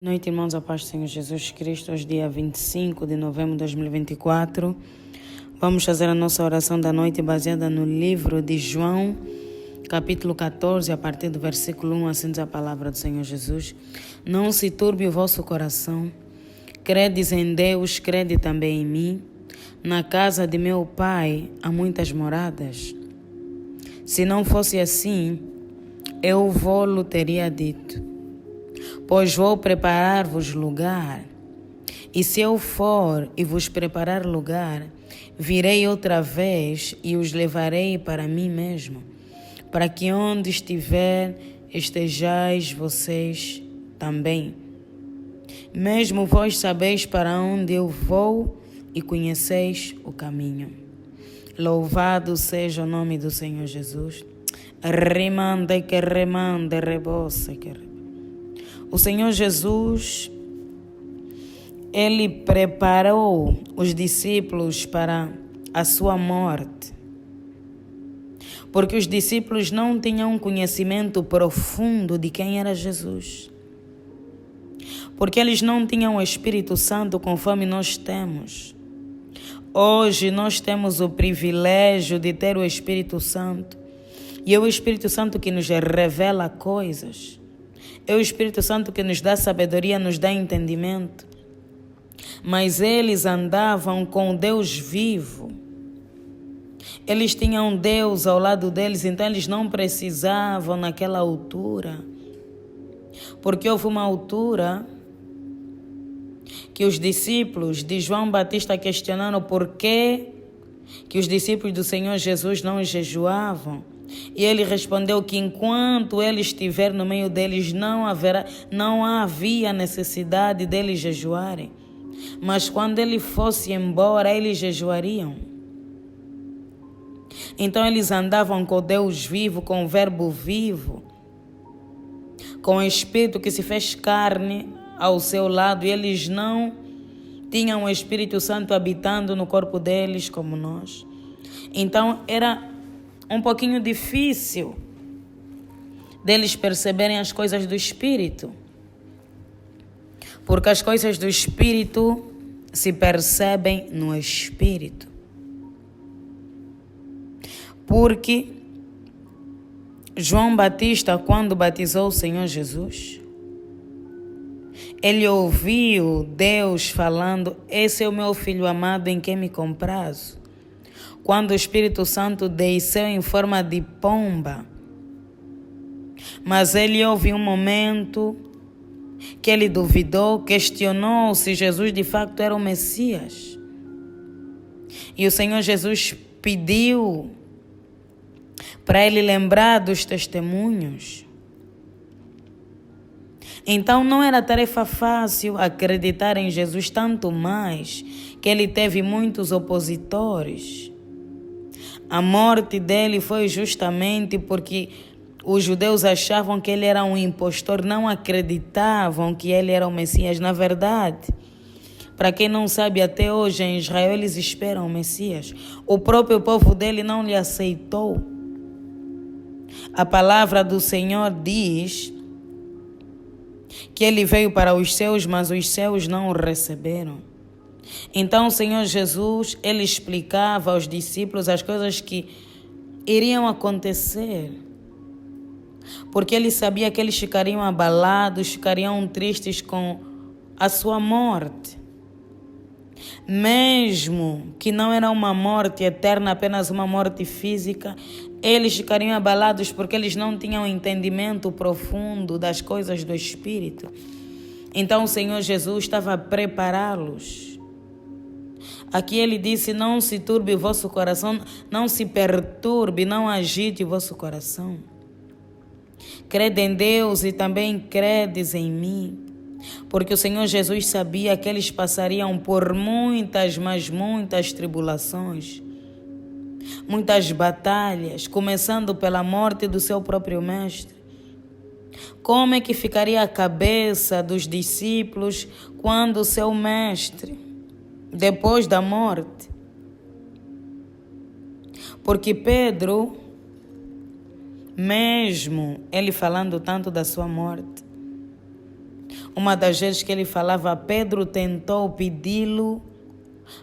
Boa noite, irmãos, a paz do Senhor Jesus Cristo. Hoje, dia 25 de novembro de 2024. Vamos fazer a nossa oração da noite baseada no livro de João, capítulo 14, a partir do versículo 1, assim diz a palavra do Senhor Jesus. Não se turbe o vosso coração. Credes em Deus, crede também em mim. Na casa de meu Pai há muitas moradas. Se não fosse assim, eu vou-lo teria dito. Pois vou preparar-vos lugar. E se eu for e vos preparar lugar, virei outra vez e os levarei para mim mesmo, para que onde estiver estejais vocês também. Mesmo vós sabeis para onde eu vou e conheceis o caminho. Louvado seja o nome do Senhor Jesus. Remande que remande, rebose que rebose. O Senhor Jesus, Ele preparou os discípulos para a sua morte, porque os discípulos não tinham um conhecimento profundo de quem era Jesus, porque eles não tinham o Espírito Santo conforme nós temos. Hoje nós temos o privilégio de ter o Espírito Santo, e é o Espírito Santo que nos revela coisas. É o Espírito Santo que nos dá sabedoria, nos dá entendimento. Mas eles andavam com Deus vivo. Eles tinham Deus ao lado deles, então eles não precisavam naquela altura. Porque houve uma altura que os discípulos de João Batista questionaram por que os discípulos do Senhor Jesus não jejuavam. E ele respondeu que enquanto ele estiver no meio deles, não havia necessidade deles jejuarem. Mas quando ele fosse embora, eles jejuariam. Então eles andavam com Deus vivo, com o Verbo vivo, com o Espírito que se fez carne ao seu lado, e eles não tinham o Espírito Santo habitando no corpo deles como nós. Então era um pouquinho difícil deles perceberem as coisas do Espírito, porque as coisas do Espírito se percebem no Espírito. Porque João Batista, quando batizou o Senhor Jesus, ele ouviu Deus falando: esse é o meu filho amado em quem me comprazo. Quando o Espírito Santo desceu em forma de pomba, mas ele houve um momento que ele duvidou, questionou se Jesus de facto era o Messias. E o Senhor Jesus pediu para ele lembrar dos testemunhos. Então não era tarefa fácil acreditar em Jesus, tanto mais que ele teve muitos opositores. A morte dele foi justamente porque os judeus achavam que ele era um impostor, não acreditavam que ele era o Messias. Na verdade, para quem não sabe, até hoje em Israel eles esperam o Messias. O próprio povo dele não lhe aceitou. A palavra do Senhor diz que ele veio para os seus, mas os seus não o receberam. Então o Senhor Jesus, ele explicava aos discípulos as coisas que iriam acontecer, porque ele sabia que eles ficariam abalados, ficariam tristes com a sua morte. Mesmo que não era uma morte eterna, apenas uma morte física, eles ficariam abalados porque eles não tinham entendimento profundo das coisas do Espírito. Então o Senhor Jesus estava a prepará-los. Aqui ele disse: não se turbe o vosso coração, não se perturbe, não agite o vosso coração. Crede em Deus e também credes em mim. Porque o Senhor Jesus sabia que eles passariam por muitas, mas muitas tribulações, muitas batalhas, começando pela morte do seu próprio mestre. Como é que ficaria a cabeça dos discípulos quando o seu mestre, depois da morte? Porque Pedro, mesmo ele falando tanto da sua morte, Uma das vezes que ele falava, Pedro tentou pedi-lo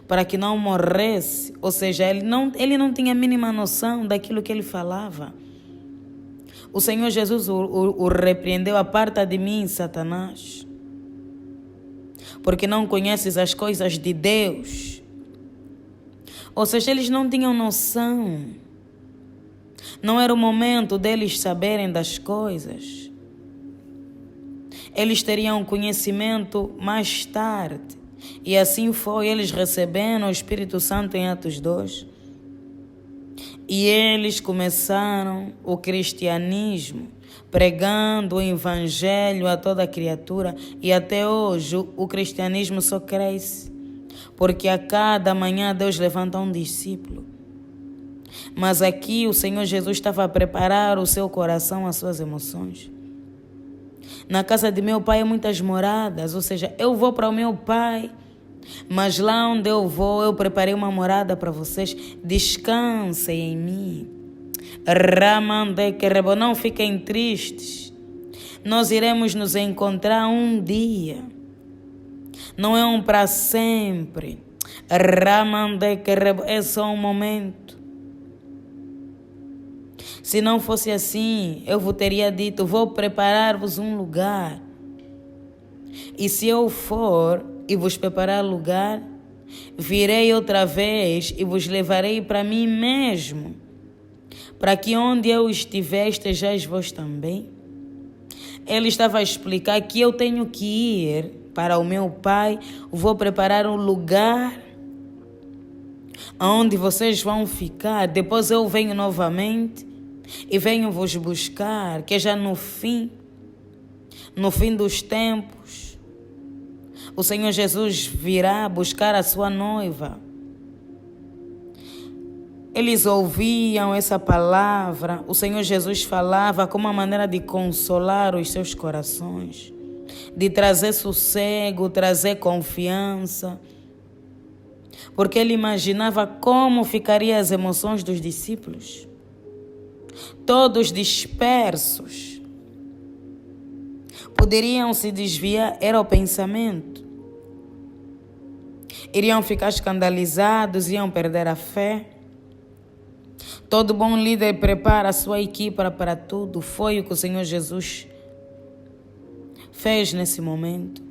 para que não morresse. Ou seja, ele não tinha a mínima noção daquilo que ele falava. O Senhor Jesus o repreendeu: aparta de mim, Satanás, porque não conheces as coisas de Deus. Ou seja, eles não tinham noção. Não era o momento deles saberem das coisas. Eles teriam conhecimento mais tarde. E assim foi, eles receberam o Espírito Santo em Atos 2. E eles começaram o cristianismo, pregando o evangelho a toda criatura. E até hoje o cristianismo só cresce, porque a cada manhã Deus levanta um discípulo. Mas aqui o Senhor Jesus estava a preparar o seu coração, as suas emoções. Na casa de meu pai há muitas moradas, ou seja, eu vou para o meu pai, mas lá onde eu vou, eu preparei uma morada para vocês. Descansem em mim. Não fiquem tristes. Nós iremos nos encontrar um dia. Não é um para sempre. É só um momento. Se não fosse assim, eu vos teria dito, vou preparar-vos um lugar. E se eu for e vos preparar lugar, virei outra vez e vos levarei para mim mesmo, para que onde eu estiver estejais vós também. Ele estava a explicar que eu tenho que ir para o meu pai, vou preparar um lugar onde vocês vão ficar. Depois eu venho novamente e venho vos buscar, que é já no fim dos tempos. O Senhor Jesus virá buscar a sua noiva. Eles ouviam essa palavra. O Senhor Jesus falava como uma maneira de consolar os seus corações, de trazer sossego, trazer confiança, porque ele imaginava como ficariam as emoções dos discípulos, todos dispersos. Poderiam se desviar, era o pensamento. Iriam ficar escandalizados, iam perder a fé. Todo bom líder prepara a sua equipe para tudo. Foi o que o Senhor Jesus fez nesse momento.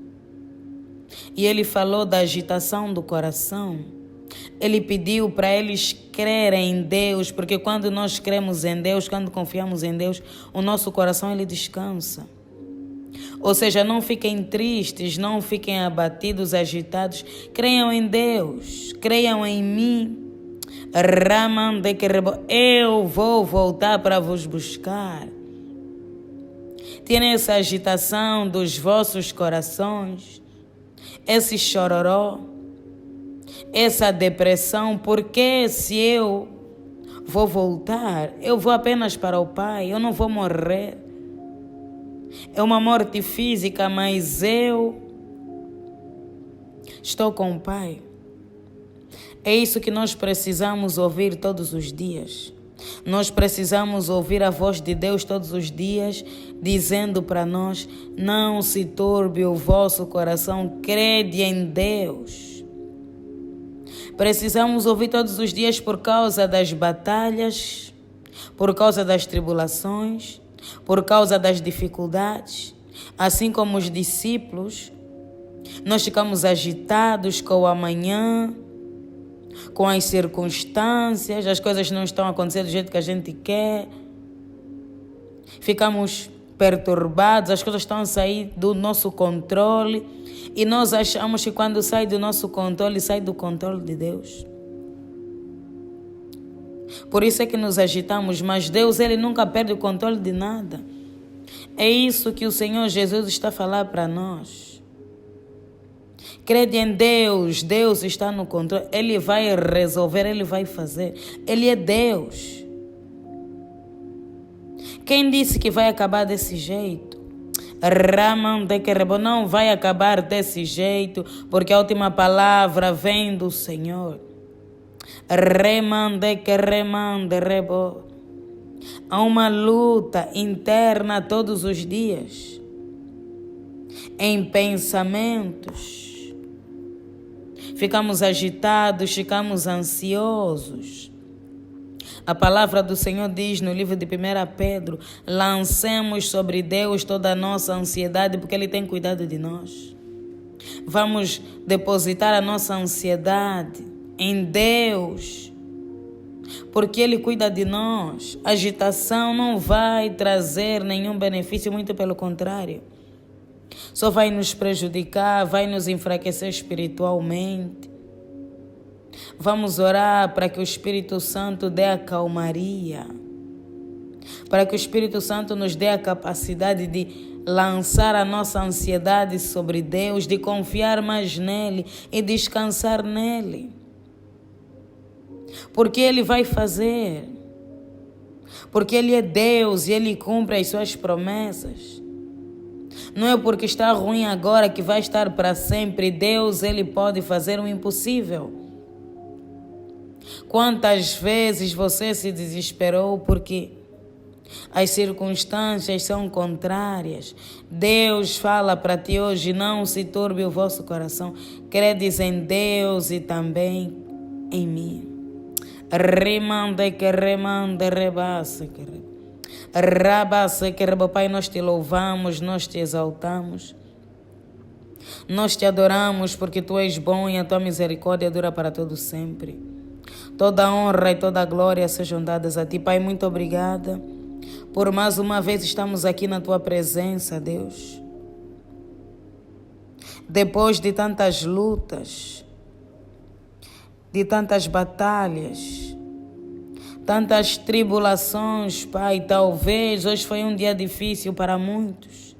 E ele falou da agitação do coração. Ele pediu para eles crerem em Deus, porque quando nós cremos em Deus, quando confiamos em Deus, o nosso coração ele descansa. Ou seja, não fiquem tristes, não fiquem abatidos, agitados. Creiam em Deus, creiam em mim. Eu vou voltar para vos buscar. Tenham essa agitação dos vossos corações, esse chororó, essa depressão, porque se eu vou voltar, eu vou apenas para o Pai, eu não vou morrer. É uma morte física, mas eu estou com o Pai. É isso que nós precisamos ouvir todos os dias. Nós precisamos ouvir a voz de Deus todos os dias, dizendo para nós: não se turbe o vosso coração, crede em Deus. Precisamos ouvir todos os dias por causa das batalhas, por causa das tribulações, por causa das dificuldades. Assim como os discípulos, nós ficamos agitados com o amanhã, com as circunstâncias, as coisas não estão acontecendo do jeito que a gente quer. Ficamos perturbados, as coisas estão a sair do nosso controle e nós achamos que quando sai do nosso controle, sai do controle de Deus. Por isso é que nos agitamos, mas Deus, ele nunca perde o controle de nada. É isso que o Senhor Jesus está a falar para nós. Crede em Deus, Deus está no controle, Ele vai resolver, Ele vai fazer. Ele é Deus. Quem disse que vai acabar desse jeito? Não vai acabar desse jeito, porque a última palavra vem do Senhor. Há uma luta interna todos os dias. em pensamentos. Ficamos agitados, ficamos ansiosos. A palavra do Senhor diz no livro de 1 Pedro: lancemos sobre Deus toda a nossa ansiedade, porque Ele tem cuidado de nós. Vamos depositar a nossa ansiedade em Deus, porque Ele cuida de nós. Agitação não vai trazer nenhum benefício, muito pelo contrário. Só vai nos prejudicar, vai nos enfraquecer espiritualmente. Vamos orar para que o Espírito Santo dê a calmaria, para que o Espírito Santo nos dê a capacidade de lançar a nossa ansiedade sobre Deus, de confiar mais nele e descansar nele. Porque Ele vai fazer, porque Ele é Deus e Ele cumpre as suas promessas. Não é porque está ruim agora que vai estar para sempre. Deus, Ele pode fazer o impossível. Quantas vezes você se desesperou porque as circunstâncias são contrárias? Deus fala para ti hoje: não se turbe o vosso coração. Credes em Deus e também em mim. Remande que remande, rebasse que rebasse que reba. Pai, nós te louvamos, nós te exaltamos, nós te adoramos, porque tu és bom e a tua misericórdia dura para todo sempre. Toda a honra e toda a glória sejam dadas a ti, Pai. Muito obrigada por mais uma vez estamos aqui na tua presença, Deus. Depois de tantas lutas, de tantas batalhas, tantas tribulações, Pai, talvez hoje foi um dia difícil para muitos,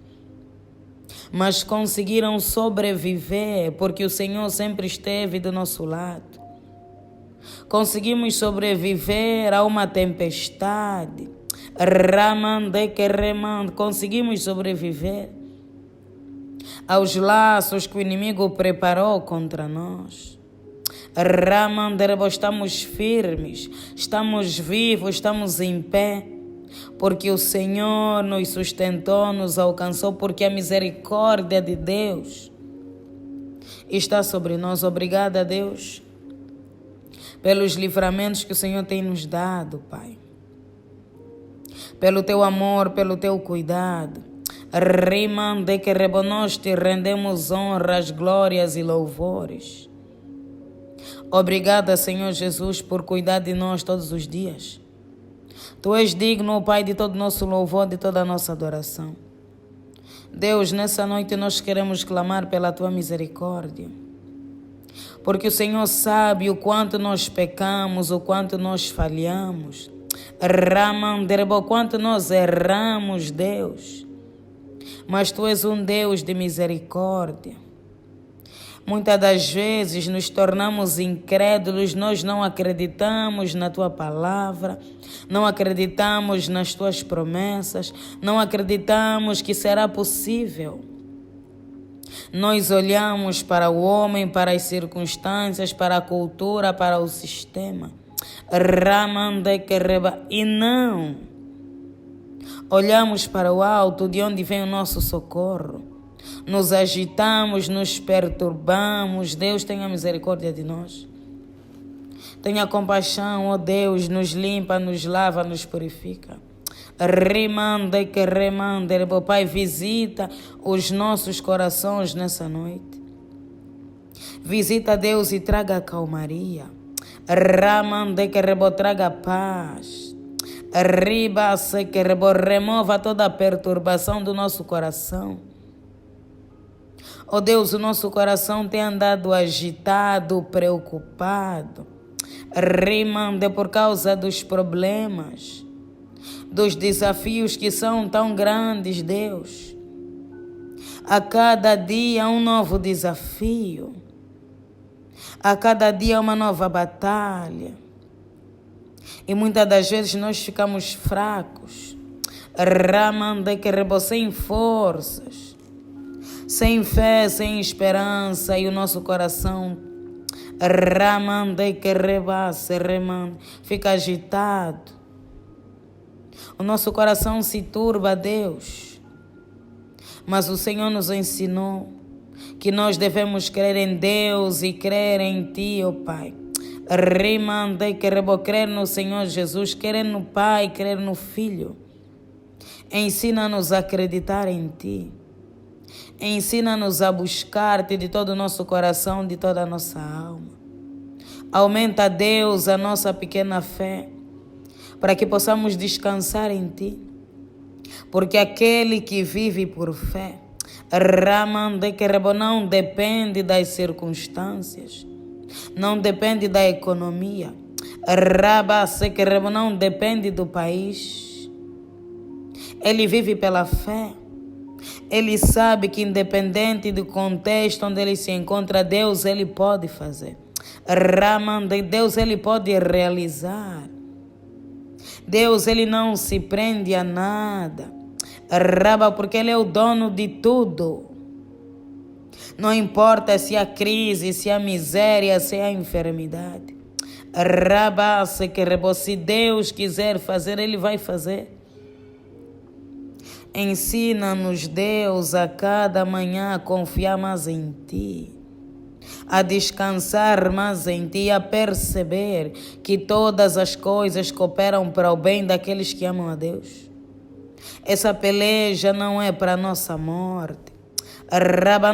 mas conseguiram sobreviver porque o Senhor sempre esteve do nosso lado. Conseguimos sobreviver a uma tempestade. Ramande que remande. Conseguimos sobreviver aos laços que o inimigo preparou contra nós. Ramande, estamos firmes, estamos vivos, estamos em pé, porque o Senhor nos sustentou, nos alcançou, porque a misericórdia de Deus está sobre nós. Obrigada, Deus, pelos livramentos que o Senhor tem nos dado, Pai. Pelo teu amor, pelo teu cuidado. Rimande que nós te rendemos honras, glórias e louvores. Obrigada, Senhor Jesus, por cuidar de nós todos os dias. Tu és digno, Pai, de todo o nosso louvor, de toda a nossa adoração. Deus, nessa noite nós queremos clamar pela tua misericórdia, porque o Senhor sabe o quanto nós pecamos, o quanto nós falhamos, o quanto nós erramos, Deus. Mas Tu és um Deus de misericórdia. Muitas das vezes nos tornamos incrédulos, nós não acreditamos na Tua palavra, não acreditamos nas Tuas promessas, não acreditamos que será possível. Nós olhamos para o homem, para as circunstâncias, para a cultura, para o sistema. E não olhamos para o alto, de onde vem o nosso socorro. Nos agitamos, nos perturbamos. Deus, tenha misericórdia de nós. Tenha compaixão, ó Deus, nos limpa, nos lava, nos purifica. Remande, Pai, visita os nossos corações nessa noite. Visita, Deus, e traga calmaria. Ramande, traga paz. Remova toda a perturbação do nosso coração. Ó Deus, o nosso coração tem andado agitado, preocupado. Remande, por causa dos problemas, dos desafios que são tão grandes, Deus. A cada dia um novo desafio. A cada dia uma nova batalha. E muitas das vezes nós ficamos fracos. Sem forças, sem fé, sem esperança, e o nosso coração fica agitado. O nosso coração se turba, Deus. Mas o Senhor nos ensinou que nós devemos crer em Deus e crer em Ti, ó Pai. Rimandei que rebo crer no Senhor Jesus, crer no Pai, crer no Filho. Ensina-nos a acreditar em Ti. Ensina-nos a buscar-Te de todo o nosso coração, de toda a nossa alma. Aumenta, Deus, a nossa pequena fé, para que possamos descansar em Ti. Porque aquele que vive por fé, não depende das circunstâncias, não depende da economia, não depende do país. Ele vive pela fé. Ele sabe que independente do contexto onde ele se encontra, Deus ele pode fazer. Deus ele pode realizar. Deus ele não se prende a nada. Porque ele é o dono de tudo. Não importa se há crise, se há miséria, se há enfermidade. Se Deus quiser fazer, ele vai fazer. Ensina-nos, Deus, a cada manhã a confiar mais em Ti, a descansar mais em Ti, a perceber que todas as coisas cooperam para o bem daqueles que amam a Deus. Essa peleja não é para a nossa morte,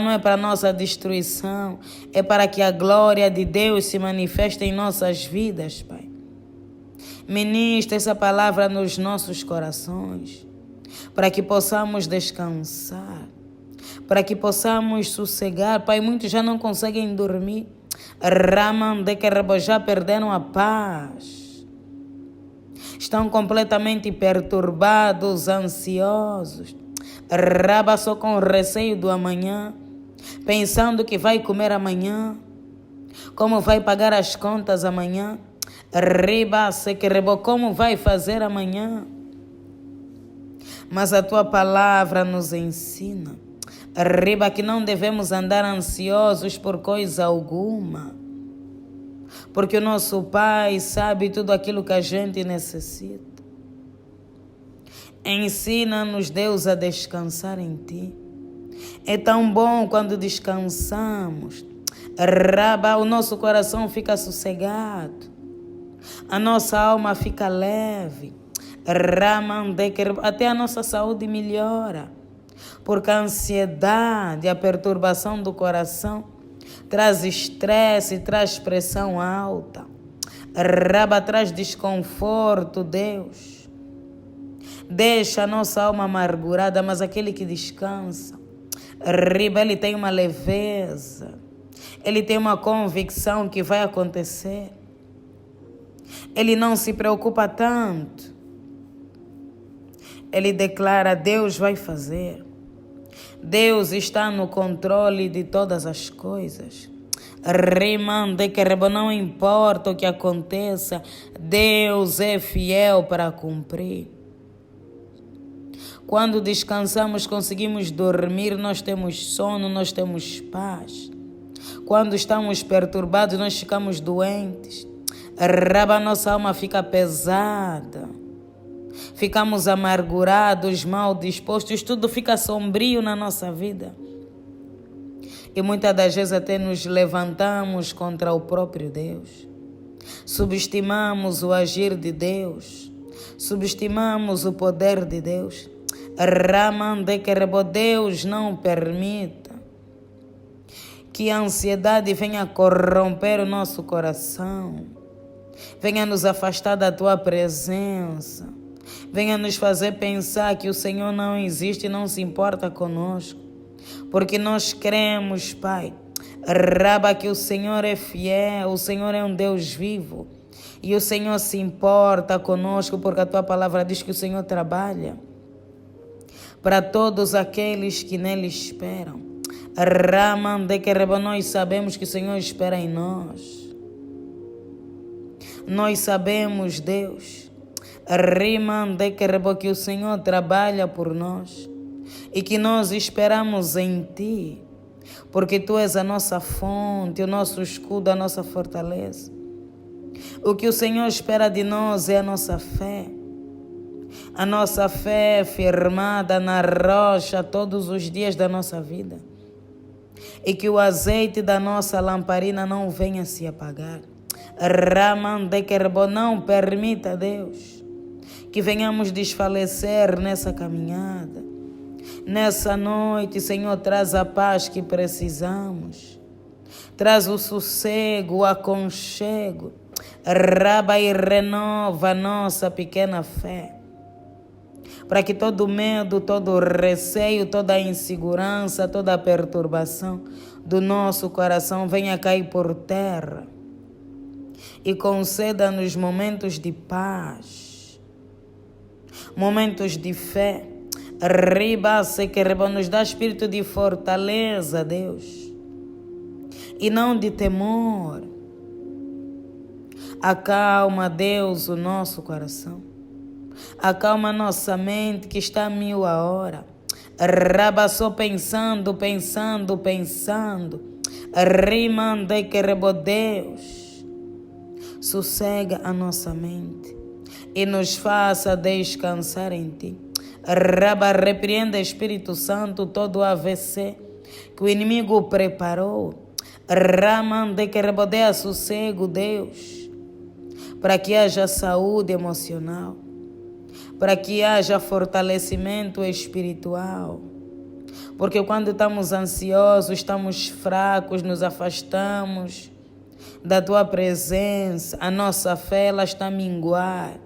não é para a nossa destruição, é para que a glória de Deus se manifeste em nossas vidas, Pai. Ministra essa palavra nos nossos corações, para que possamos descansar, para que possamos sossegar. Pai, muitos já não conseguem dormir, já perderam a paz, estão completamente perturbados, ansiosos, só com receio do amanhã, pensando que vai comer amanhã, como vai pagar as contas amanhã, como vai fazer amanhã. Mas a Tua palavra nos ensina, que não devemos andar ansiosos por coisa alguma, porque o nosso Pai sabe tudo aquilo que a gente necessita. Ensina-nos, Deus, a descansar em Ti. É tão bom quando descansamos. O nosso coração fica sossegado, a nossa alma fica leve. Até a nossa saúde melhora, porque a ansiedade, a perturbação do coração traz estresse, traz pressão alta, traz desconforto, Deus. Deixa a nossa alma amargurada, mas aquele que descansa, ele tem uma leveza, ele tem uma convicção que vai acontecer. Ele não se preocupa tanto. Ele declara, Deus vai fazer. Deus está no controle de todas as coisas. Não importa o que aconteça, Deus é fiel para cumprir. Quando descansamos, conseguimos dormir, nós temos sono, nós temos paz. Quando estamos perturbados, nós ficamos doentes. A nossa alma fica pesada. Ficamos amargurados, mal dispostos, tudo fica sombrio na nossa vida. E muitas das vezes até nos levantamos contra o próprio Deus. Subestimamos o agir de Deus. Subestimamos o poder de Deus. Deus não permita que a ansiedade venha corromper o nosso coração. Venha nos afastar da Tua presença. Venha nos fazer pensar que o Senhor não existe e não se importa conosco. Porque nós cremos, Pai, que o Senhor é fiel, o Senhor é um Deus vivo. E o Senhor se importa conosco, porque a Tua palavra diz que o Senhor trabalha para todos aqueles que nele esperam. Nós sabemos que o Senhor espera em nós. Nós sabemos, Deus, que o Senhor trabalha por nós e que nós esperamos em Ti, porque Tu és a nossa fonte, o nosso escudo, a nossa fortaleza. O que o Senhor espera de nós é a nossa fé, A nossa fé firmada na rocha todos os dias da nossa vida. E que o azeite da nossa lamparina não venha se apagar. Ramandekerbo, não permita, Deus, que venhamos desfalecer nessa caminhada. Nessa noite, Senhor, traz a paz que precisamos. Traz o sossego, o aconchego. Raba e renova a nossa pequena fé. Para que todo medo, todo receio, toda insegurança, toda perturbação do nosso coração venha cair por terra. E conceda-nos momentos de paz, momentos de fé. Riba se que nos dá espírito de fortaleza, Deus, e não de temor. Acalma, Deus, o nosso coração. Acalma nossa mente que está a 1000 a hora. Raba só pensando. Rimande que rebo, Deus. Sossega a nossa mente e nos faça descansar em Ti. Raba, repreenda, Espírito Santo, todo o AVC que o inimigo preparou. Ramande que rebo, dê sossego, Deus, para que haja saúde emocional, para que haja fortalecimento espiritual. Porque quando estamos ansiosos, estamos fracos, nos afastamos da Tua presença, a nossa fé ela está a minguar,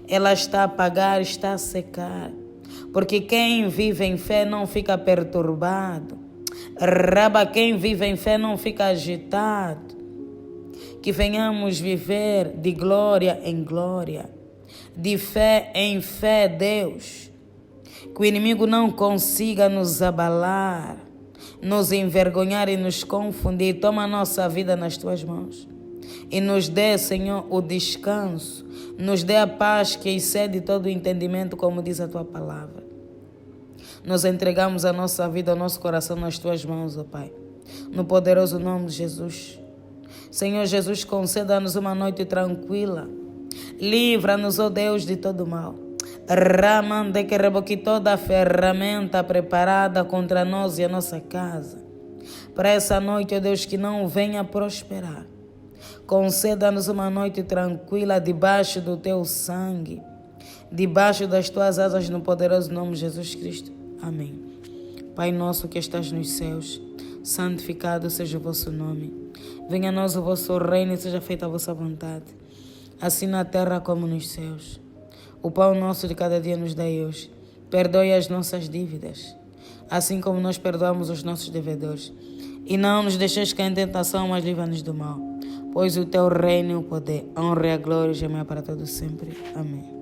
ela está a apagar, está a secar. Porque quem vive em fé não fica perturbado. Raba, quem vive em fé não fica agitado. Que venhamos viver de glória em glória, de fé em fé, Deus. Que o inimigo não consiga nos abalar, nos envergonhar e nos confundir. Toma a nossa vida nas Tuas mãos e nos dê, Senhor, o descanso. Nos dê a paz que excede todo o entendimento, como diz a Tua palavra. Nós entregamos a nossa vida, o nosso coração nas Tuas mãos, ó Pai, no poderoso nome de Jesus. Senhor Jesus, conceda-nos uma noite tranquila. Livra-nos, ó Deus, de todo mal. Ramande que reboque toda a ferramenta preparada contra nós e a nossa casa. Para essa noite, ó Deus, que não venha prosperar. Conceda-nos uma noite tranquila debaixo do Teu sangue, debaixo das Tuas asas, no poderoso nome de Jesus Cristo. Amém. Pai nosso que estás nos céus, santificado seja o vosso nome. Venha a nós o vosso reino e seja feita a vossa vontade, assim na terra como nos céus. O pão nosso de cada dia nos dai hoje. Perdoe as nossas dívidas, assim como nós perdoamos os nossos devedores. E não nos deixeis cair em tentação, mas livra-nos do mal. Pois o Teu reino, o poder, a honra e a glória já é para todos sempre. Amém.